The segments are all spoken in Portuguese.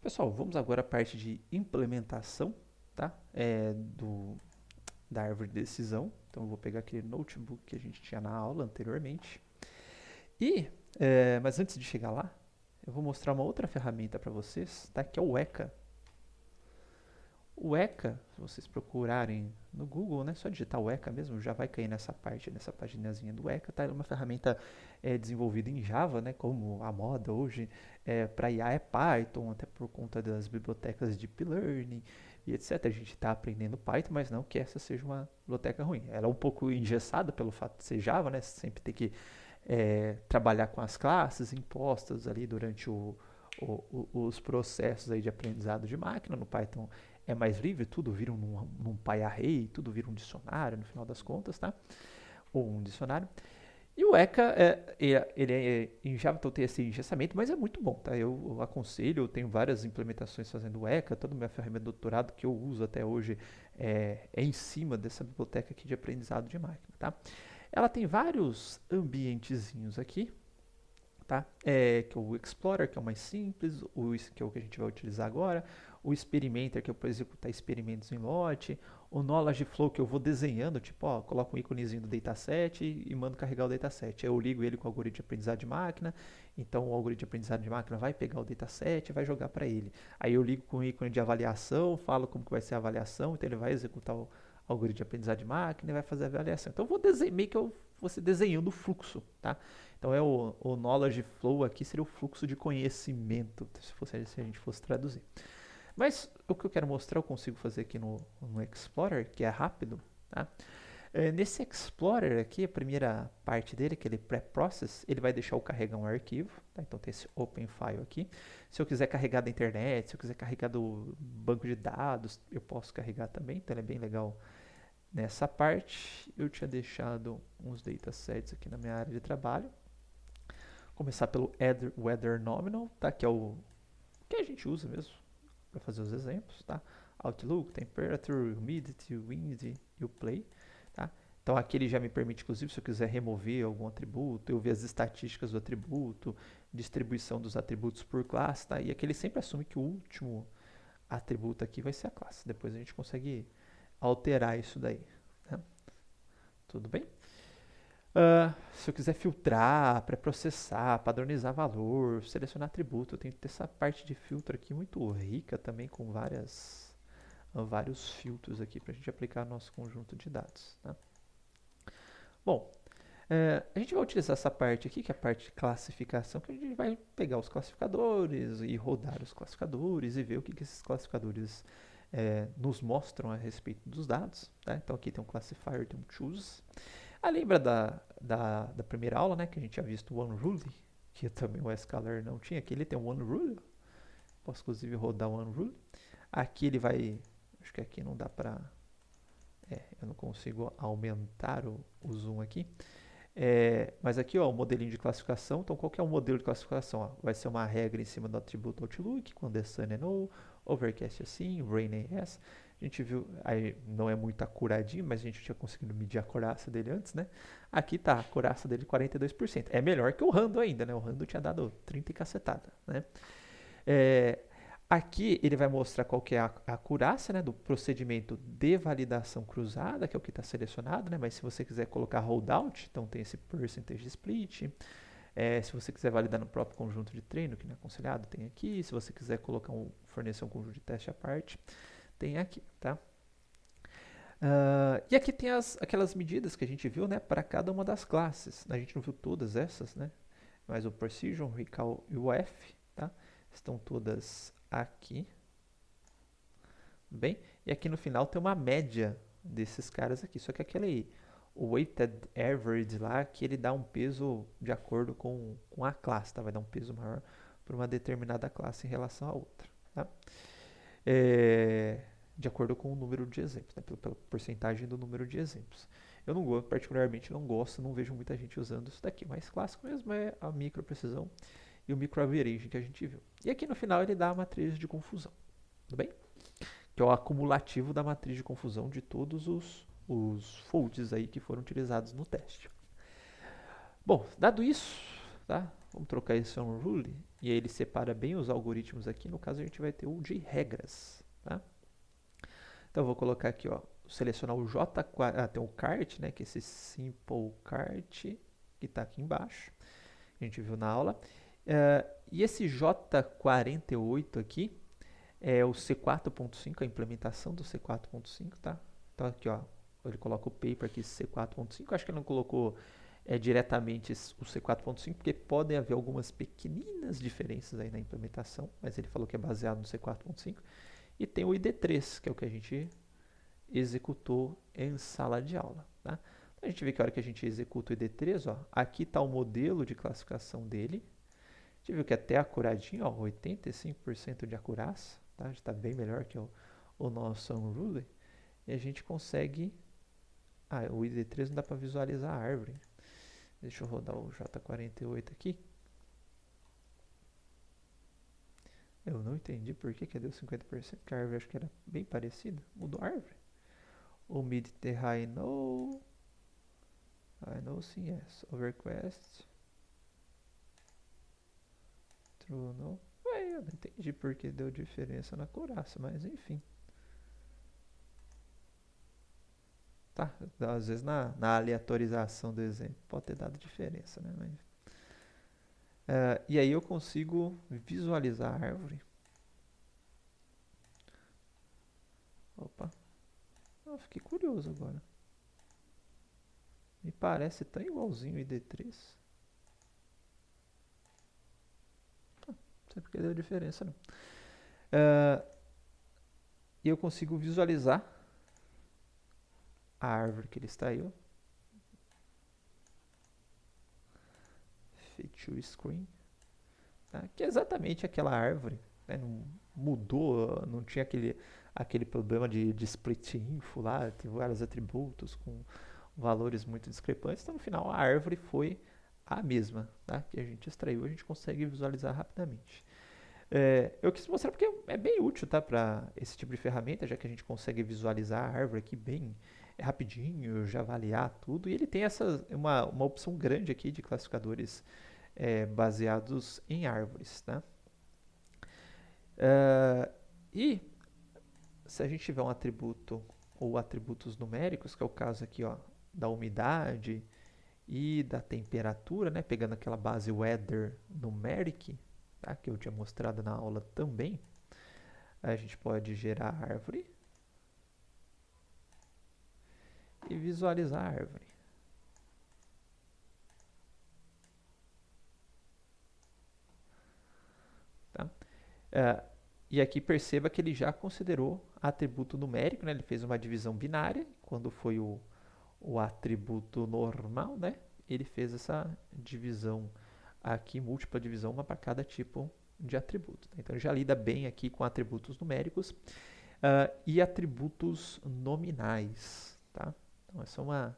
Pessoal, vamos agora à parte de implementação, tá? Da árvore de decisão. Então, eu vou pegar aquele notebook que a gente tinha na aula anteriormente. Mas antes de chegar lá, eu vou mostrar uma outra ferramenta para vocês, tá? Que é o ECA. O ECA, se vocês procurarem no Google, né, só digitar o ECA mesmo, já vai cair nessa parte, nessa paginazinha do ECA, tá? É uma ferramenta desenvolvida em Java, né, como a moda hoje para IA é Python, até por conta das bibliotecas de Deep Learning e etc. A gente está aprendendo Python, mas não que essa seja uma biblioteca ruim. Ela é um pouco engessada pelo fato de ser Java, né? Você sempre tem que trabalhar com as classes impostas ali durante os processos aí de aprendizado de máquina. No Python é mais livre, tudo vira num PyArray, tudo vira um dicionário no final das contas, tá? Ou um dicionário. E o ECA, em Java então tem esse engessamento, mas é muito bom, tá? Eu aconselho, eu tenho várias implementações fazendo o ECA, toda a minha ferramenta de doutorado que eu uso até hoje é em cima dessa biblioteca aqui de aprendizado de máquina, tá? Ela tem vários ambientezinhos aqui, tá? Que é o Explorer, que é o mais simples, que é o que a gente vai utilizar agora, o Experimenter, que é para executar experimentos em lote, o Knowledge Flow, que eu vou desenhando, tipo, ó, coloco um íconezinho do dataset e mando carregar o dataset. Aí eu ligo ele com o algoritmo de aprendizado de máquina, então o algoritmo de aprendizado de máquina vai pegar o dataset e vai jogar para ele. Aí eu ligo com o ícone de avaliação, falo como que vai ser a avaliação, então ele vai executar o algoritmo de aprendizado de máquina e vai fazer a avaliação. Então eu vou meio que eu vou desenhando o fluxo, tá? Então o knowledge flow aqui seria o fluxo de conhecimento, se a gente fosse traduzir. Mas o que eu quero mostrar eu consigo fazer aqui no Explorer, que é rápido, tá? Nesse Explorer aqui, a primeira parte dele, aquele pré-process, ele vai deixar eu carregar um arquivo, tá? Então tem esse open file aqui. Se eu quiser carregar da internet, se eu quiser carregar do banco de dados, eu posso carregar também, então ele é bem legal nessa parte. Eu tinha deixado uns datasets aqui na minha área de trabalho. Começar pelo weather nominal, tá? Que é o que a gente usa mesmo para fazer os exemplos, tá? Outlook, temperature, humidity, wind e o play, tá? Então aqui ele já me permite, inclusive, se eu quiser remover algum atributo, eu ver as estatísticas do atributo, distribuição dos atributos por classe, tá? E aqui ele sempre assume que o último atributo aqui vai ser a classe. Depois a gente consegue alterar isso daí, né? Tudo bem? Se eu quiser filtrar, pré-processar, padronizar valor, selecionar atributo, eu tenho que ter essa parte de filtro aqui muito rica também com vários filtros aqui para a gente aplicar no nosso conjunto de dados. Tá? Bom, a gente vai utilizar essa parte aqui, que é a parte de classificação, que a gente vai pegar os classificadores e rodar os classificadores e ver o que esses classificadores nos mostram a respeito dos dados. Tá? Então aqui tem um classifier, tem um choose. Lembra da primeira aula, né, que a gente tinha visto o OneRule, que também o Scalar não tinha, aqui ele tem o OneRule, posso inclusive rodar o OneRule. Aqui ele vai, acho que aqui não dá para, eu não consigo aumentar o zoom aqui, mas aqui ó, o modelinho de classificação, então qual que é o modelo de classificação? Ó? Vai ser uma regra em cima do atributo Outlook, quando é Sun é No, Overcast assim, Rain é Yes. A gente viu, aí não é muito acuradinho, mas a gente tinha conseguido medir a coraça dele antes, né? Aqui tá, a coraça dele 42%. É melhor que o Rando ainda, né? O Rando tinha dado 30 e cacetada, né? Aqui ele vai mostrar qual que é a acurácia, né, do procedimento de validação cruzada, que é o que está selecionado, né? Mas se você quiser colocar holdout, então tem esse percentage split. Se você quiser validar no próprio conjunto de treino, que não é aconselhado, tem aqui. Se você quiser fornecer um conjunto de teste à parte, tem aqui, tá? E aqui tem aquelas medidas que a gente viu, né, para cada uma das classes. A gente não viu todas essas, né? Mas o Precision, Recall e o F, tá? Estão todas aqui. Bem, e aqui no final tem uma média desses caras aqui. Só que aquele o weighted average lá, que ele dá um peso de acordo com a classe, tá? Vai dar um peso maior para uma determinada classe em relação a outra, tá? De acordo com o número de exemplos, né? Pela porcentagem do número de exemplos. Eu não gosto, particularmente não gosto, não vejo muita gente usando isso daqui, mas clássico mesmo é a micro precisão e o micro average que a gente viu. E aqui no final ele dá a matriz de confusão, tudo bem? Que é o acumulativo da matriz de confusão de todos os folds aí que foram utilizados no teste. Bom, dado isso, tá? vamos trocar esse unruly, e aí ele separa bem os algoritmos aqui. No caso, a gente vai ter o de regras, tá? Então, eu vou colocar aqui, ó, selecionar o J4, tem o cart, né, que é esse simple cart, que está aqui embaixo, a gente viu na aula. E esse J48 aqui é o C4.5, a implementação do C4.5, tá? Então, aqui, ó, ele coloca o paper aqui C4.5, acho que ele não colocou diretamente o C4.5, porque podem haver algumas pequeninas diferenças aí na implementação, mas ele falou que é baseado no C4.5. E tem o ID3, que é o que a gente executou em sala de aula. Tá? Então, a gente vê que a hora que a gente executa o ID3, ó, aqui está o modelo de classificação dele. A gente viu que até acuradinho, ó, 85% de acurácia, tá? Está bem melhor que o nosso unruly. E a gente consegue... o ID3 não dá para visualizar a árvore. Deixa eu rodar o J48 aqui. Eu não entendi por que deu 50%, que a árvore acho que era bem parecida. Mudou a árvore. O mid the high no. I know sim, yes. Overquest. True no. Eu não entendi por que deu diferença na curaça, mas enfim. Tá, às vezes na aleatorização do exemplo pode ter dado diferença, né? Mas, e aí eu consigo visualizar a árvore. Opa, fiquei curioso agora. Me parece tão igualzinho o ID3. Não sei porque deu diferença não. E eu consigo visualizar a árvore que ele extraiu. Feature screen. Tá? Que é exatamente aquela árvore. Né? Não mudou, não tinha aquele problema de split info lá, tem vários atributos com valores muito discrepantes. Então, no final, a árvore foi a mesma, tá? Que a gente extraiu, a gente consegue visualizar rapidamente. Eu quis mostrar porque é bem útil, tá, para esse tipo de ferramenta, já que a gente consegue visualizar a árvore aqui bem rapidinho, já avaliar tudo. E ele tem uma opção grande aqui de classificadores baseados em árvores, tá? E se a gente tiver um atributo ou atributos numéricos, que é o caso aqui, ó, da umidade e da temperatura, né, pegando aquela base weather numeric, tá, que eu tinha mostrado na aula também, a gente pode gerar a árvore e visualizar a árvore. Tá? E aqui perceba que ele já considerou atributo numérico, né? Ele fez uma divisão binária, quando foi o atributo normal, né? Ele fez essa divisão aqui, múltipla divisão, uma para cada tipo de atributo. Então, ele já lida bem aqui com atributos numéricos e atributos nominais, tá? Então, essa é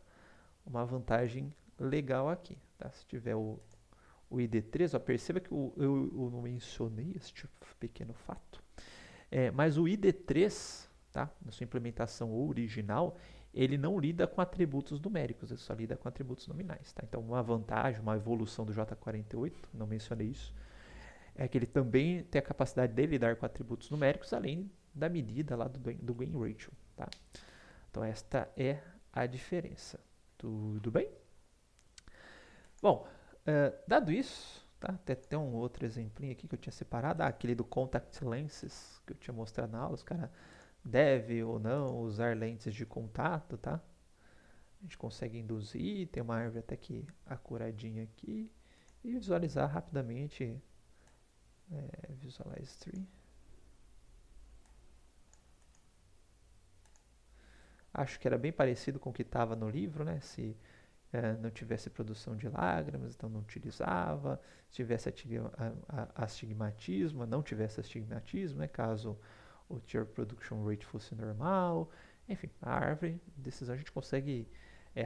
uma vantagem legal aqui, tá? Se tiver o ID3, ó, perceba que eu não mencionei este pequeno fato, mas o ID3, tá? Na sua implementação original, ele não lida com atributos numéricos, ele só lida com atributos nominais. Tá? Então, uma vantagem, uma evolução do J48, não mencionei isso, é que ele também tem a capacidade de lidar com atributos numéricos, além da medida lá do gain ratio. Tá? Então, esta é a diferença. Tudo bem? Bom, dado isso, tá? Tem um outro exemplinho aqui que eu tinha separado, aquele do contact lenses, que eu tinha mostrado na aula, os caras deve ou não usar lentes de contato, tá? A gente consegue induzir, tem uma árvore até que acuradinha aqui, e visualizar rapidamente, visualize tree. Acho que era bem parecido com o que estava no livro, né? Se não tivesse produção de lágrimas, então não utilizava. Se tivesse astigmatismo, não tivesse astigmatismo, né? Caso o tear production rate fosse normal. Enfim, a árvore de decisão a gente consegue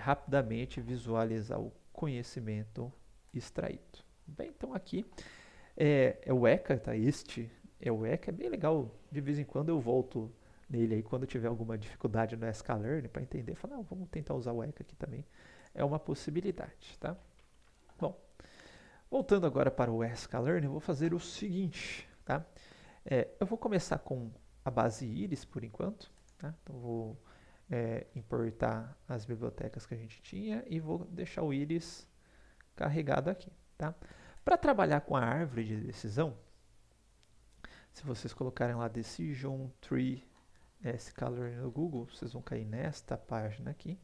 rapidamente visualizar o conhecimento extraído. Bem, então aqui é o ECA, tá? Este é o ECA, é bem legal. De vez em quando eu volto nele aí quando tiver alguma dificuldade no sklearn para entender, falar, vamos tentar usar o ECA aqui também. É uma possibilidade, tá? Bom, Voltando agora para o sklearn, eu vou fazer o seguinte, tá? Eu vou começar com a base Iris por enquanto, tá? Então vou importar as bibliotecas que a gente tinha e vou deixar o Iris carregado aqui, tá? Para trabalhar com a árvore de decisão, se vocês colocarem lá Decision Tree sklearn no Google, vocês vão cair nesta página aqui,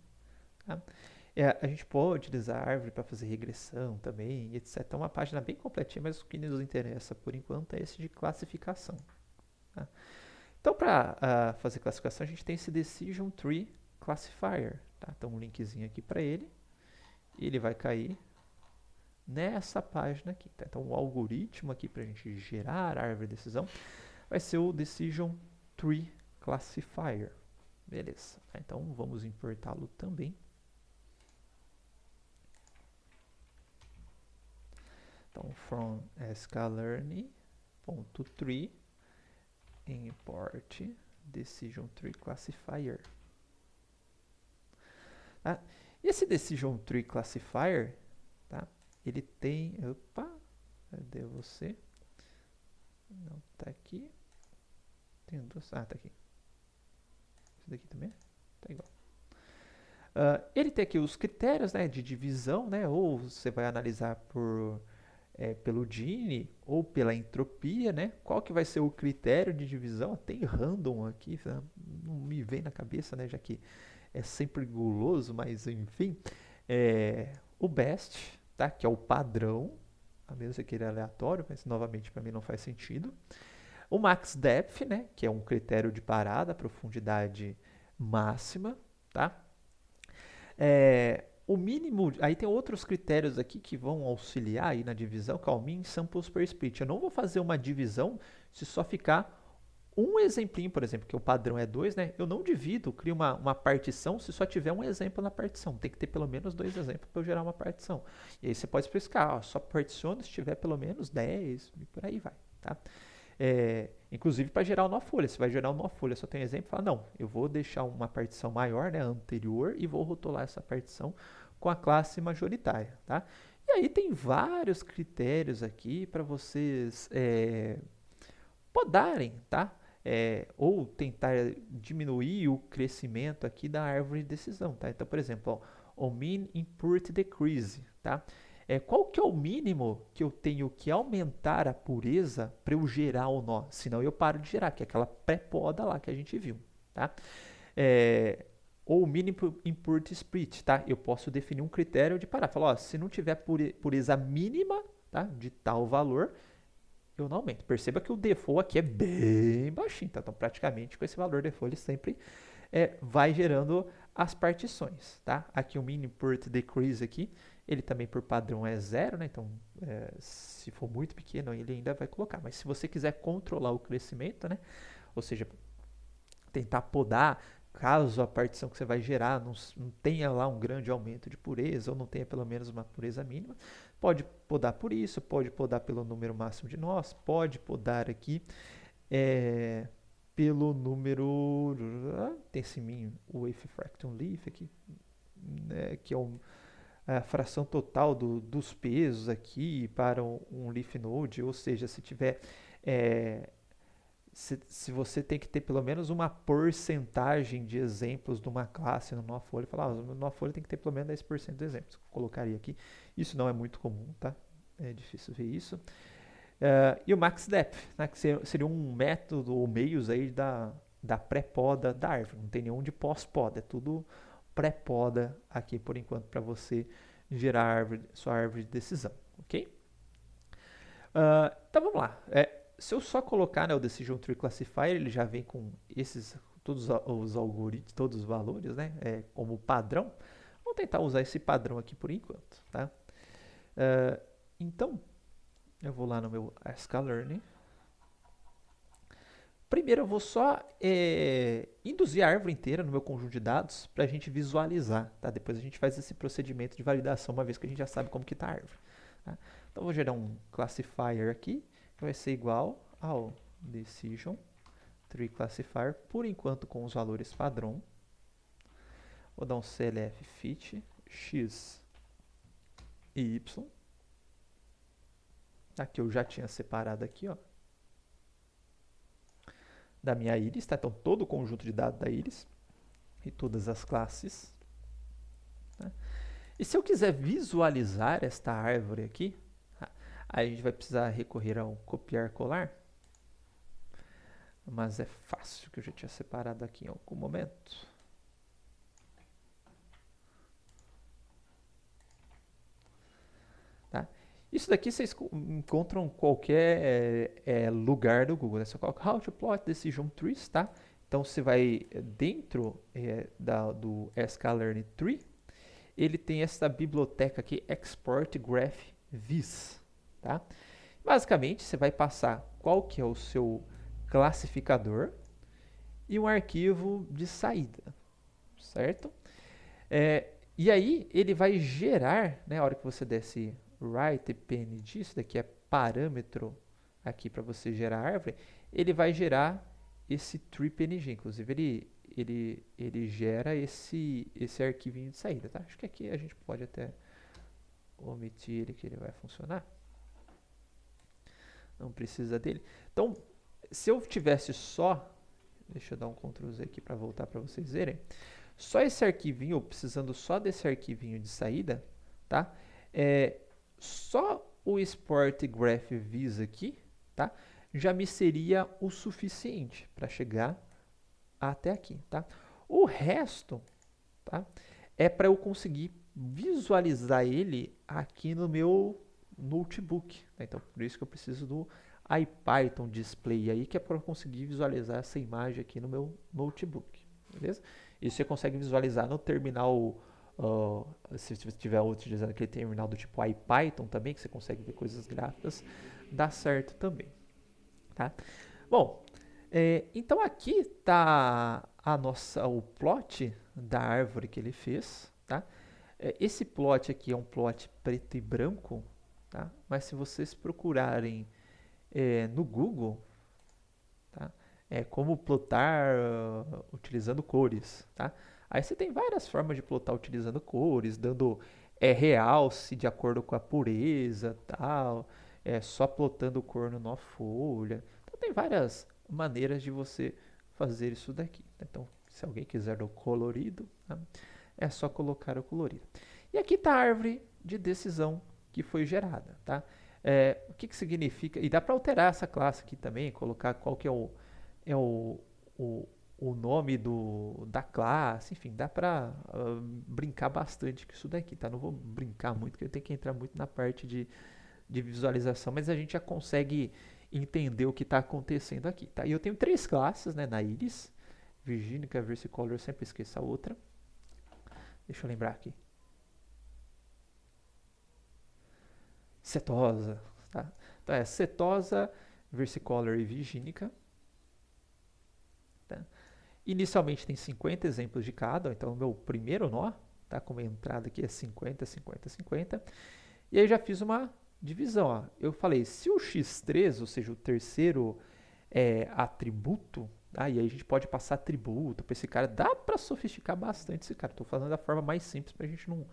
tá? A gente pode utilizar a árvore para fazer regressão também, etc. É uma página bem completinha, mas o que nos interessa por enquanto é esse de classificação. Tá? Então, para fazer classificação, a gente tem esse Decision Tree Classifier. Tá? Então, um linkzinho aqui para ele. E ele vai cair nessa página aqui. Tá? Então, o algoritmo aqui para a gente gerar a árvore de decisão vai ser o Decision Tree Classifier. Beleza. Tá? Então, vamos importá-lo também. Então, from sklearn.tree import decision tree classifier. Tá? Esse decision tree classifier, tá? Ele tem, opa, cadê você? Não tá aqui. Tem duas, tá aqui. Esse daqui também tá igual. Ele tem aqui os critérios, né, de divisão, né? Ou você vai analisar pelo Gini ou pela entropia, né? Qual que vai ser o critério de divisão? Tem random aqui, não me vem na cabeça, né? Já que é sempre guloso, mas enfim. O best, tá? Que é o padrão, a menos que ele é aleatório, mas novamente para mim não faz sentido. O max depth, né? Que é um critério de parada, profundidade máxima, tá? O mínimo, aí tem outros critérios aqui que vão auxiliar aí na divisão, que é o mean samples per split. Eu não vou fazer uma divisão se só ficar um exemplinho, por exemplo, que o padrão é 2, né? Eu não divido, crio uma partição se só tiver um exemplo na partição. Tem que ter pelo menos 2 exemplos para eu gerar uma partição. E aí você pode especificar, ó, só particiona se tiver pelo menos 10 e por aí vai, tá? Inclusive para gerar uma folha, você vai gerar uma folha, só tem um exemplo, fala, não, eu vou deixar uma partição maior, né, anterior, e vou rotular essa partição com a classe majoritária, tá? E aí tem vários critérios aqui para vocês podarem, tá? Ou tentar diminuir o crescimento aqui da árvore de decisão, tá? Então, por exemplo, ó, o mean impurity decrease, tá? Qual que é o mínimo que eu tenho que aumentar a pureza para eu gerar o nó? Senão eu paro de gerar, que é aquela pré-poda lá que a gente viu, tá? Ou o mínimo impurity split, tá? Eu posso definir um critério de parar. Falar, ó, se não tiver pureza mínima, tá? De tal valor, eu não aumento. Perceba que o default aqui é bem baixinho, tá? Então, praticamente com esse valor default, ele sempre vai gerando as partições, tá? Aqui o mean impurity decrease aqui, ele também por padrão é 0, né? Então, se for muito pequeno, ele ainda vai colocar. Mas se você quiser controlar o crescimento, né? Ou seja, tentar podar, caso a partição que você vai gerar não tenha lá um grande aumento de pureza, ou não tenha pelo menos uma pureza mínima, pode podar por isso, pode podar pelo número máximo de nós, pode podar aqui pelo número, tem esse min, o wave fraction leaf aqui, né, que é a fração total dos pesos aqui para um leaf node, ou seja, se tiver se você tem que ter pelo menos uma porcentagem de exemplos de uma classe no nó folha, falar, no nó folha tem que ter pelo menos 10% de exemplos. Colocaria aqui. Isso não é muito comum, tá? É difícil ver isso. E o max depth, né, que seria um método ou meios aí da pré-poda da árvore. Não tem nenhum de pós-poda, é tudo pré-poda aqui por enquanto para você gerar sua árvore de decisão, ok? Então vamos lá. Se eu só colocar, né, o Decision Tree Classifier, ele já vem com todos os algoritmos, todos os valores, né, como padrão. Vamos tentar usar esse padrão aqui por enquanto, tá? Então, eu vou lá no meu sklearn. Primeiro eu vou só induzir a árvore inteira no meu conjunto de dados para a gente visualizar, tá? Depois a gente faz esse procedimento de validação, uma vez que a gente já sabe como que está a árvore. Tá? Então eu vou gerar um classifier aqui, que vai ser igual ao decision tree classifier, por enquanto com os valores padrão. Vou dar um clf fit x e y. tá? Que eu já tinha separado aqui, ó, da minha íris, tá? Então, todo o conjunto de dados da íris e todas as classes. Tá? E se eu quiser visualizar esta árvore aqui, aí a gente vai precisar recorrer ao copiar colar. Mas é fácil, que eu já tinha separado aqui em algum momento. Tá? Isso daqui vocês encontram em qualquer lugar do Google. Né? Você coloca How to Plot Decision Trees, tá? Então você vai dentro do sklearn Tree, ele tem essa biblioteca aqui, Export Graph Viz, tá? Basicamente, você vai passar qual que é o seu classificador e um arquivo de saída, certo? E aí, ele vai gerar, né, a hora que você desce write png, isso daqui é parâmetro aqui para você gerar a árvore, ele vai gerar esse tree.png, inclusive ele gera esse arquivinho de saída, tá? Acho que aqui a gente pode até omitir ele, que ele vai funcionar. Não precisa dele. Então, se eu tivesse só, deixa eu dar um Ctrl Z aqui para voltar para vocês verem, só esse arquivinho, precisando só desse arquivinho de saída, tá? Só o export graph viz aqui, tá? Já me seria o suficiente para chegar até aqui, tá? O resto, tá? É para eu conseguir visualizar ele aqui no meu notebook. Né? Então, por isso que eu preciso do IPython display aí, que é para conseguir visualizar essa imagem aqui no meu notebook, beleza? Isso você consegue visualizar no terminal, se você estiver utilizando aquele terminal do tipo IPython também, que você consegue ver coisas gráficas, dá certo também, tá? Bom, então aqui está o plot da árvore que ele fez, tá? Esse plot aqui é um plot preto e branco, tá? Mas se vocês procurarem no Google, tá? Como plotar utilizando cores, tá? Aí você tem várias formas de plotar utilizando cores, dando realce de acordo com a pureza, tal, só plotando cor numa folha. Então tem várias maneiras de você fazer isso daqui. Então, se alguém quiser o colorido, tá? É só colocar o colorido. E aqui está a árvore de decisão que foi gerada, tá? O que significa? E dá para alterar essa classe aqui também, colocar qual que é o nome da classe, enfim, dá para brincar bastante com isso daqui, tá? Não vou brincar muito, porque eu tenho que entrar muito na parte de visualização, mas a gente já consegue entender o que está acontecendo aqui, tá? E eu tenho 3 classes, né, na Iris, Virginica, Versicolor, eu sempre esqueço a outra. Deixa eu lembrar aqui. Setosa, tá? Então é Setosa, Versicolor e Virginica. Tá? Inicialmente tem 50 exemplos de cada, então o meu primeiro nó, tá? Como entrada aqui é 50, 50, 50. E aí eu já fiz uma divisão. Ó. Eu falei, se o x3, ou seja, o terceiro atributo, tá? E aí a gente pode passar atributo para esse cara. Dá para sofisticar bastante esse cara. Estou falando da forma mais simples para a gente não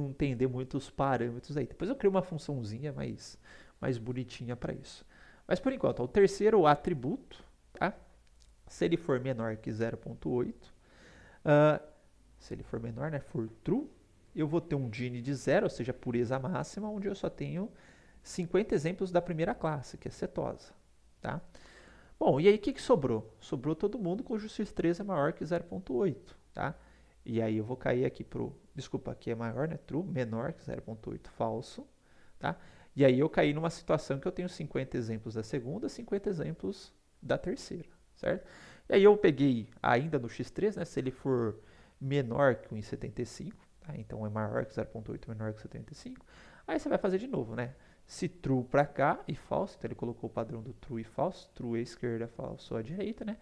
entender muito os parâmetros aí. Depois eu crio uma funçãozinha mais bonitinha para isso. Mas por enquanto, ó, o terceiro atributo, tá? Se ele for menor que 0.8, se ele for menor, né, for true, eu vou ter um Gini de 0, ou seja, pureza máxima, onde eu só tenho 50 exemplos da primeira classe, que é cetosa. Tá? Bom, e aí o que sobrou? Sobrou todo mundo cujo x3 é maior que 0.8. Tá? E aí eu vou cair aqui desculpa, aqui é maior, né? True, menor que 0.8, falso. Tá? E aí eu caí numa situação que eu tenho 50 exemplos da segunda, 50 exemplos da terceira. Certo? E aí eu peguei ainda no x3, né? Se ele for menor que 1,75, tá? Então é maior que 0.8, menor que 75. Aí você vai fazer de novo, né? Se true para cá e falso, então ele colocou o padrão do true e falso, true à esquerda, falso à direita, né?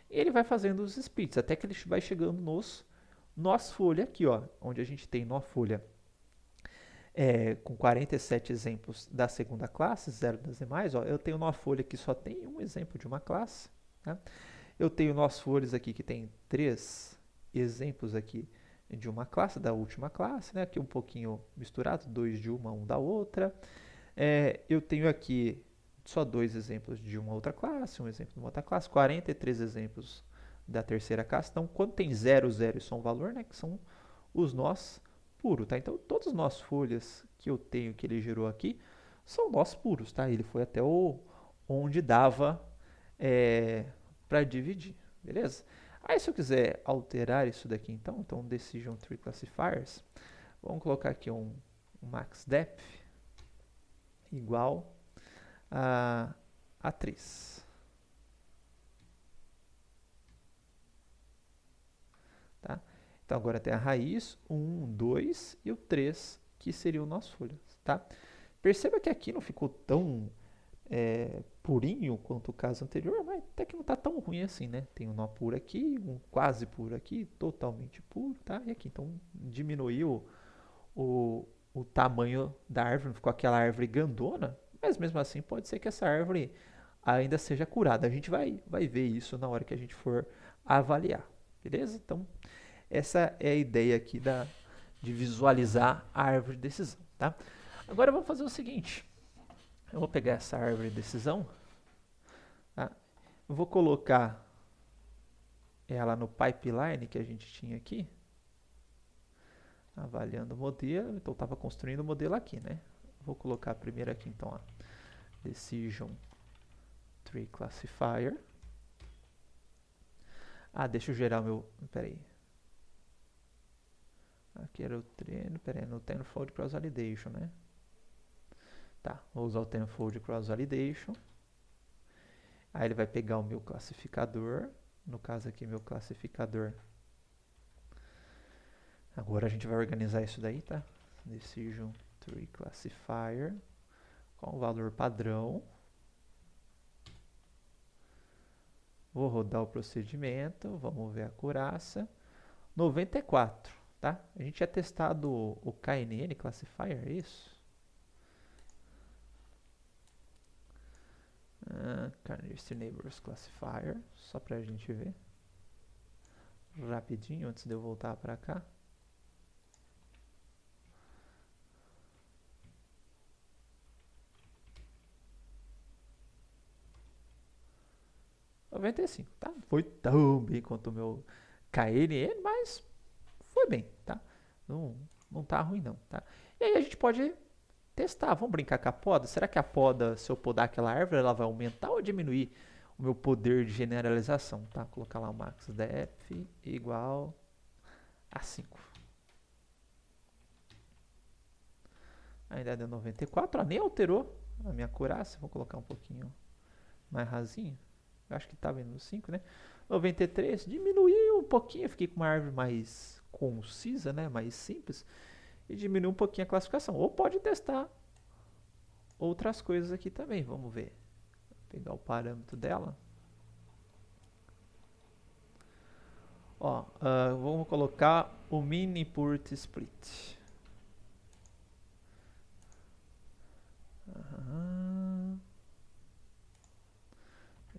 E ele vai fazendo os splits, até que ele vai chegando nos nós folha aqui, ó, onde a gente tem nó folha com 47 exemplos da segunda classe, 0 das demais, ó, eu tenho nó folha que só tem um exemplo de uma classe, né? Eu tenho nós folhas aqui que tem 3 exemplos aqui de uma classe, da última classe, né? Aqui um pouquinho misturado, 2 de uma, 1 da outra. Eu tenho aqui só dois exemplos de uma outra classe, um exemplo de uma outra classe, 43 exemplos da terceira classe. Então, quando tem zero, zero, isso é um valor, né? Que são os nós puros, tá? Então, todos os nós folhas que eu tenho, que ele gerou aqui, são nós puros, tá? Ele foi até onde dava para dividir, beleza? Aí, se eu quiser alterar isso daqui, então decision tree classifiers, vamos colocar aqui um max depth igual a 3. Tá? Então agora tem a raiz, 1, 2 e o 3, que seria o nosso folha. Tá? Perceba que aqui não ficou tão purinho quanto o caso anterior, mas até que não está tão ruim assim, né? Tem um nó puro aqui, um quase puro aqui, totalmente puro, tá? E aqui, então diminuiu o tamanho da árvore, não ficou aquela árvore grandona, mas mesmo assim pode ser que essa árvore ainda seja curada. A gente vai ver isso na hora que a gente for avaliar, beleza? Então, essa é a ideia aqui de visualizar a árvore de decisão, tá? Agora vamos fazer o seguinte, eu vou pegar essa árvore de decisão, tá? Eu vou colocar ela no pipeline que a gente tinha aqui, avaliando o modelo, então eu estava construindo o modelo aqui, né? Vou colocar primeiro aqui, então, ó, decision tree classifier. Deixa eu gerar o meu, peraí. Aqui era o treino, peraí, no tenfold cross validation, né? Tá, vou usar o tenfold cross validation. Aí ele vai pegar o meu classificador, no caso aqui meu classificador. Agora a gente vai organizar isso daí, tá? Decision tree classifier com o valor padrão. Vou rodar o procedimento, vamos ver a acurácia. 94, tá? A gente tinha testado o KNN classifier, é isso? Nearest Neighbors Classifier, só pra gente ver. Rapidinho, antes de eu voltar pra cá. R$ 95, tá? Foi tão bem quanto o meu KNN, mas foi bem, tá? Não tá ruim não, tá? E aí a gente pode testar, vamos brincar com a poda? Será que a poda, se eu podar aquela árvore, ela vai aumentar ou diminuir o meu poder de generalização, tá? Vou colocar lá o max depth igual a 5. Ainda deu 94, nem alterou a minha acurácia, vou colocar um pouquinho mais rasinho. Eu acho que estava indo no 5, né? 93, diminuiu um pouquinho, fiquei com uma árvore mais concisa, né? Mais simples. E diminuiu um pouquinho a classificação. Ou pode testar outras coisas aqui também, vamos ver. Vou pegar o parâmetro dela. Ó, vamos colocar o mini purt split.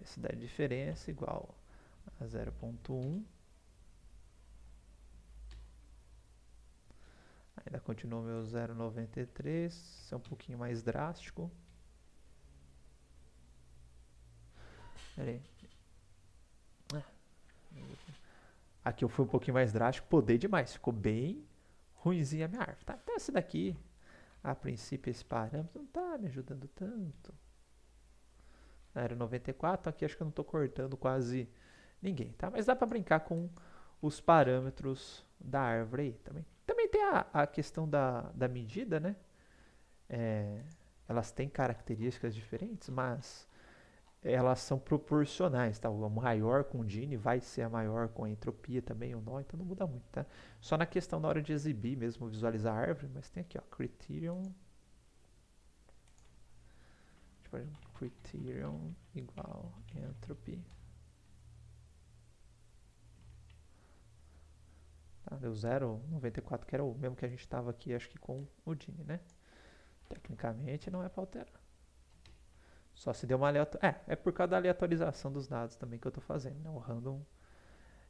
Esse dá diferença igual a 0.1. Ainda continua o meu 0,93, é um pouquinho mais drástico. Pera aí. Aqui eu fui um pouquinho mais drástico, podei demais, ficou bem ruimzinha a minha árvore. Tá? Então esse daqui, a princípio esse parâmetro não tá me ajudando tanto. Era 94, aqui acho que eu não estou cortando quase ninguém, tá? Mas dá para brincar com os parâmetros da árvore aí também. Também tem a questão da medida, né? Elas têm características diferentes, mas elas são proporcionais, tá? O maior com o Gini vai ser a maior com a entropia também, ou não, então não muda muito, tá? Só na questão na hora de exibir mesmo, visualizar a árvore, mas tem aqui, ó, criterion, criterion igual entropy. Tá? Deu 0,94, que era o mesmo que a gente estava aqui, acho que com o Gini, né? Tecnicamente não é para alterar. Só se deu uma aleatorização. É por causa da aleatorização dos dados também que eu estou fazendo, né? O random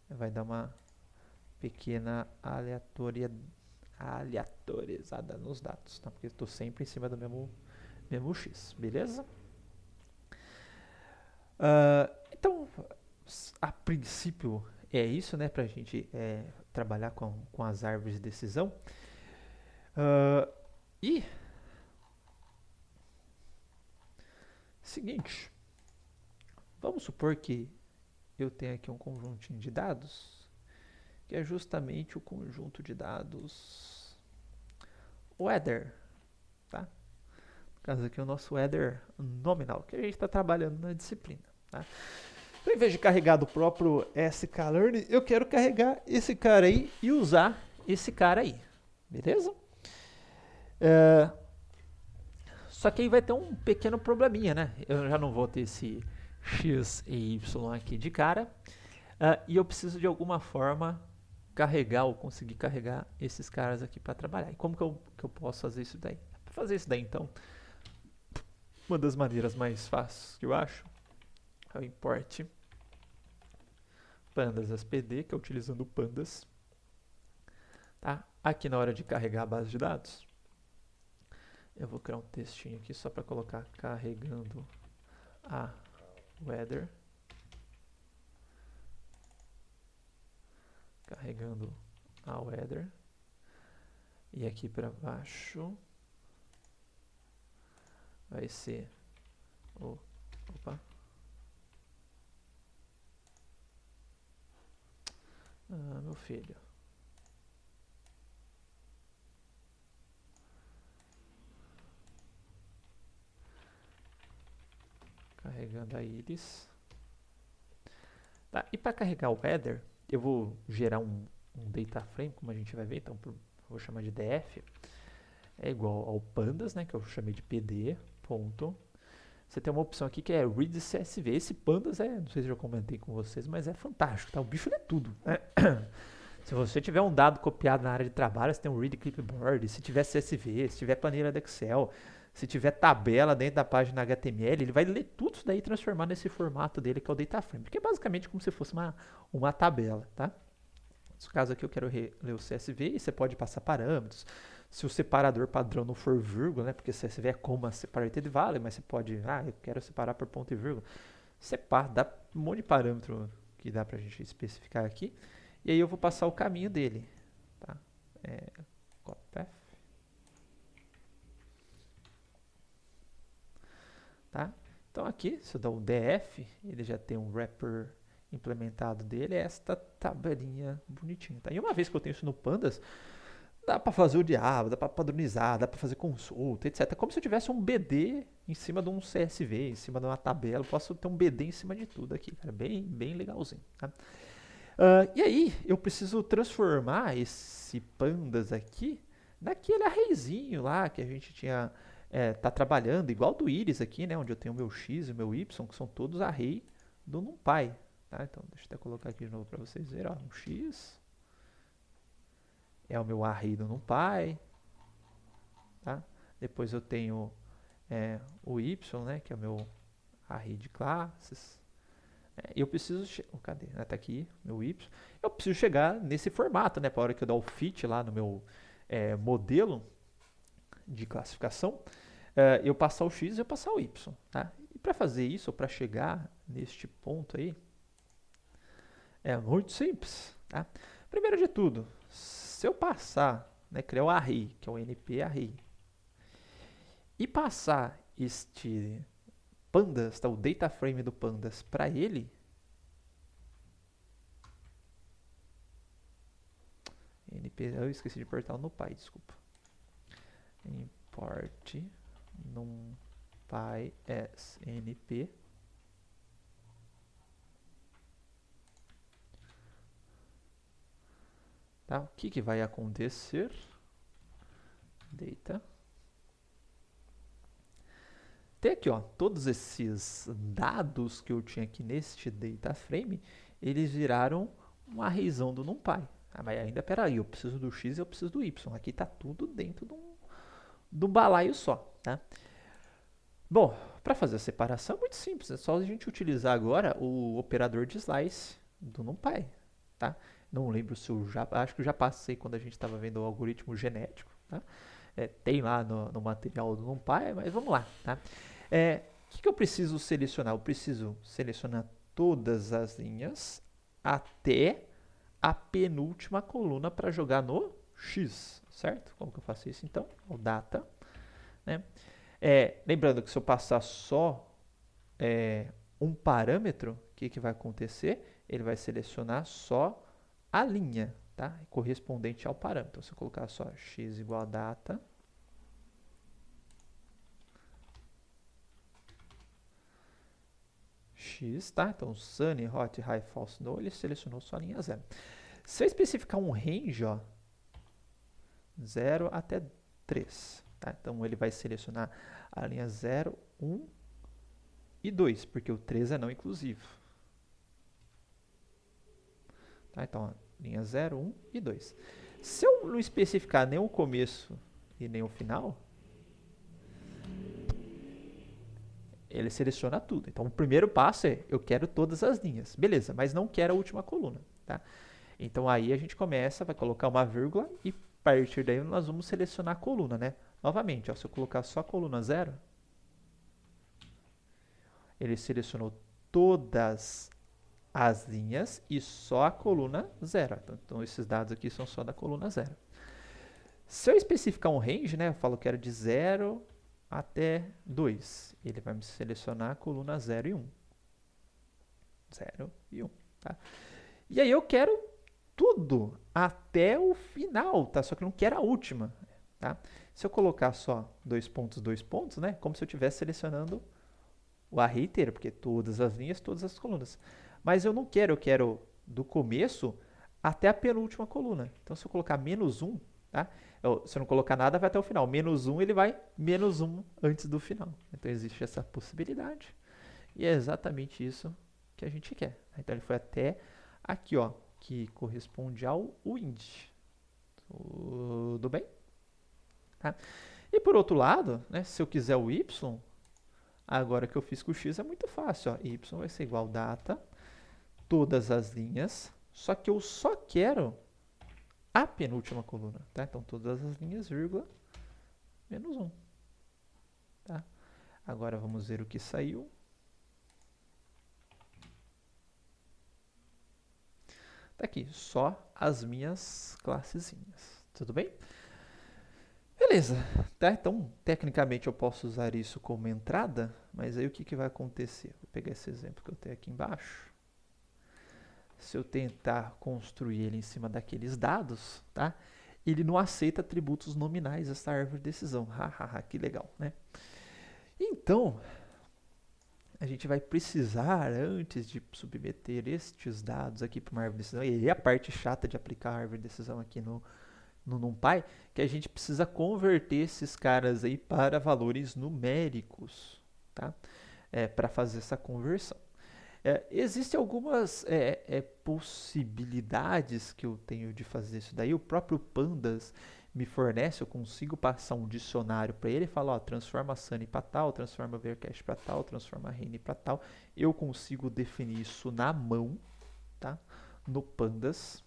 vai dar uma pequena aleatorizada nos dados, tá? Porque eu estou sempre em cima do mesmo mesmo x, beleza? Então, a princípio é isso, né, para a gente trabalhar com as árvores de decisão. E, seguinte, vamos supor que eu tenho aqui um conjuntinho de dados, que é justamente o conjunto de dados weather, tá? No caso aqui é o nosso weather nominal, que a gente está trabalhando na disciplina, tá? Então, em vez de carregar do próprio sklearn, eu quero carregar esse cara aí e usar esse cara aí, beleza? Só que aí vai ter um pequeno probleminha, né? Eu já não vou ter esse x e y aqui de cara, e eu preciso de alguma forma carregar ou conseguir carregar esses caras aqui para trabalhar. E como que eu posso fazer isso daí? Para fazer isso daí, então, uma das maneiras mais fáceis que eu acho é o import pandas SPD, que é utilizando pandas. Tá? Aqui na hora de carregar a base de dados, eu vou criar um textinho aqui só para colocar carregando a weather. Carregando a weather. E aqui para baixo vai ser o... Opa. Meu filho. Carregando a íris. Tá, e para carregar o header, eu vou gerar um data frame, como a gente vai ver, então vou chamar de df. É igual ao pandas, né, que eu chamei de pd, ponto. Você tem uma opção aqui que é read CSV. Esse pandas não sei se eu já comentei com vocês, mas é fantástico, tá? O bicho lê tudo, né? Se você tiver um dado copiado na área de trabalho, você tem um read clipboard. Se tiver CSV, se tiver planilha do Excel, se tiver tabela dentro da página HTML, ele vai ler tudo isso daí e transformar nesse formato dele, que é o data frame. Porque é basicamente como se fosse uma tabela, tá? Nesse caso aqui eu quero ler o CSV e você pode passar parâmetros. Se o separador padrão não for vírgula, né? Porque CSV é como a separated value, mas você pode, eu quero separar por ponto e vírgula. Separa, dá um monte de parâmetro que dá pra gente especificar aqui. E aí eu vou passar o caminho dele, tá? Copy path. Tá? Então aqui, se eu der o df, ele já tem um wrapper implementado dele, é esta tabelinha bonitinha. Tá? E uma vez que eu tenho isso no Pandas, dá para fazer o diabo, dá para padronizar, dá para fazer consulta, etc. É como se eu tivesse um BD em cima de um CSV, em cima de uma tabela. Eu posso ter um BD em cima de tudo aqui, cara. Bem legalzinho. Tá? E aí, eu preciso transformar esse pandas aqui naquele arrayzinho lá que a gente tinha tá trabalhando, igual do Iris aqui, né? Onde eu tenho o meu X e o meu Y, que são todos array do NumPy. Tá? Então, deixa eu até colocar aqui de novo para vocês verem. Ó, um X é o meu array do NumPy. Tá? Depois eu tenho o Y, né? Que é o meu array de classes. Eu preciso... cadê? Tá aqui, meu Y. Eu preciso chegar nesse formato, né? Para a hora que eu dar o fit lá no meu modelo de classificação, eu passar o X e eu passar o Y. Tá? E para fazer isso, ou para chegar neste ponto aí, é muito simples. Tá? Primeiro de tudo, se eu passar, né, criar o array, que é o np array, e passar este pandas, tá, o data frame do pandas para ele, eu esqueci de apertar o NumPy, desculpa. Import NumPy as np. Tá? O que vai acontecer? Data. Tem aqui, ó, todos esses dados que eu tinha aqui neste data frame, eles viraram uma arrayzão do NumPy. Mas ainda, peraí, eu preciso do X e eu preciso do Y. Aqui está tudo dentro de um balaio só, tá? Bom, para fazer a separação é muito simples. É só a gente utilizar agora o operador de slice do NumPy, tá? Não lembro se eu acho que eu já passei quando a gente estava vendo o algoritmo genético, tá? tem lá no material do NumPy, mas vamos lá, tá? O que eu preciso selecionar? Eu preciso selecionar todas as linhas até a penúltima coluna para jogar no X, certo? Como que eu faço isso então? O data, né? Lembrando que se eu passar só um parâmetro, o que vai acontecer? Ele vai selecionar só a linha, tá? Correspondente ao parâmetro. Então, se eu colocar só x igual a data, x, tá? Então, sunny, hot, high, false, no, ele selecionou só a linha 0. Se eu especificar um range, ó, 0 até 3, tá? Então, ele vai selecionar a linha 0, 1 e 2, porque o 3 é não inclusivo. Tá? Então, ó, linha 0, 1 e 2. Se eu não especificar nem o começo e nem o final, ele seleciona tudo. Então, o primeiro passo é, eu quero todas as linhas. Beleza, mas não quero a última coluna. Tá? Então, aí a gente começa, vai colocar uma vírgula e a partir daí nós vamos selecionar a coluna, né? Novamente, ó, se eu colocar só a coluna 0, ele selecionou todas as linhas e só a coluna 0. Então, esses dados aqui são só da coluna 0. Se eu especificar um range, né, eu falo que era de 0 até 2. Ele vai me selecionar a coluna 0 e 1. 0 e 1. Tá? E aí eu quero tudo até o final, tá? Só que eu não quero a última. Tá? Se eu colocar só 2 pontos, né, como se eu estivesse selecionando o array inteiro, porque todas as linhas, todas as colunas. Mas eu não quero, eu quero do começo até a penúltima coluna. Então, se eu colocar menos 1, tá? Se eu não colocar nada, vai até o final. Menos 1, ele vai menos 1 antes do final. Então, existe essa possibilidade. E é exatamente isso que a gente quer. Então, ele foi até aqui, ó, que corresponde ao wind. Tudo bem? Tá? E por outro lado, né, se eu quiser o y, agora que eu fiz com o x é muito fácil. Ó. Y vai ser igual data, todas as linhas, só que eu só quero a penúltima coluna. Tá? Então, todas as linhas, vírgula, menos 1. Tá? Agora, vamos ver o que saiu. Tá aqui, só as minhas classezinhas. Tudo bem? Beleza, tá? Então, tecnicamente eu posso usar isso como entrada, mas aí o que vai acontecer? Vou pegar esse exemplo que eu tenho aqui embaixo. Se eu tentar construir ele em cima daqueles dados, tá? Ele não aceita atributos nominais dessa árvore de decisão. Hahaha, que legal, né? Então, a gente vai precisar, antes de submeter estes dados aqui para uma árvore de decisão, e é a parte chata de aplicar a árvore de decisão aqui no NumPy, que a gente precisa converter esses caras aí para valores numéricos, tá? Para fazer essa conversão. Existem algumas possibilidades que eu tenho de fazer isso daí. O próprio Pandas me fornece, eu consigo passar um dicionário para ele e falar, ó, transforma Sunny para tal, transforma Vercast para tal, transforma Rainy para tal. Eu consigo definir isso na mão, tá? No Pandas.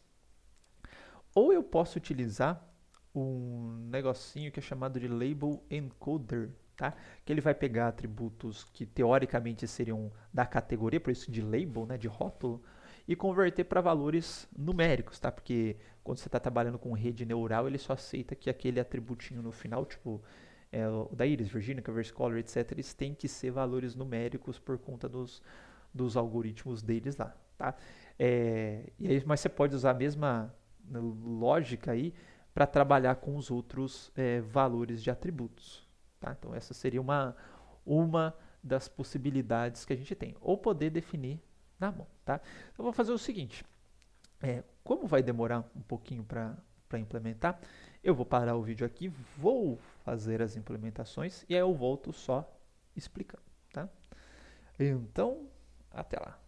Ou eu posso utilizar um negocinho que é chamado de Label Encoder, tá? Que ele vai pegar atributos que teoricamente seriam da categoria, por isso de label, né, de rótulo, e converter para valores numéricos, tá? Porque quando você está trabalhando com rede neural, ele só aceita que aquele atributinho no final, tipo o da Iris, Virginia, Converse Color, etc., eles têm que ser valores numéricos por conta dos algoritmos deles lá, tá? E aí, mas você pode usar a mesma lógica aí para trabalhar com os outros valores de atributos. Tá? Então, essa seria uma das possibilidades que a gente tem. Ou poder definir na mão. Tá? Então, vou fazer o seguinte. Como vai demorar um pouquinho para implementar, eu vou parar o vídeo aqui, vou fazer as implementações e aí eu volto só explicando. Tá? Então, até lá.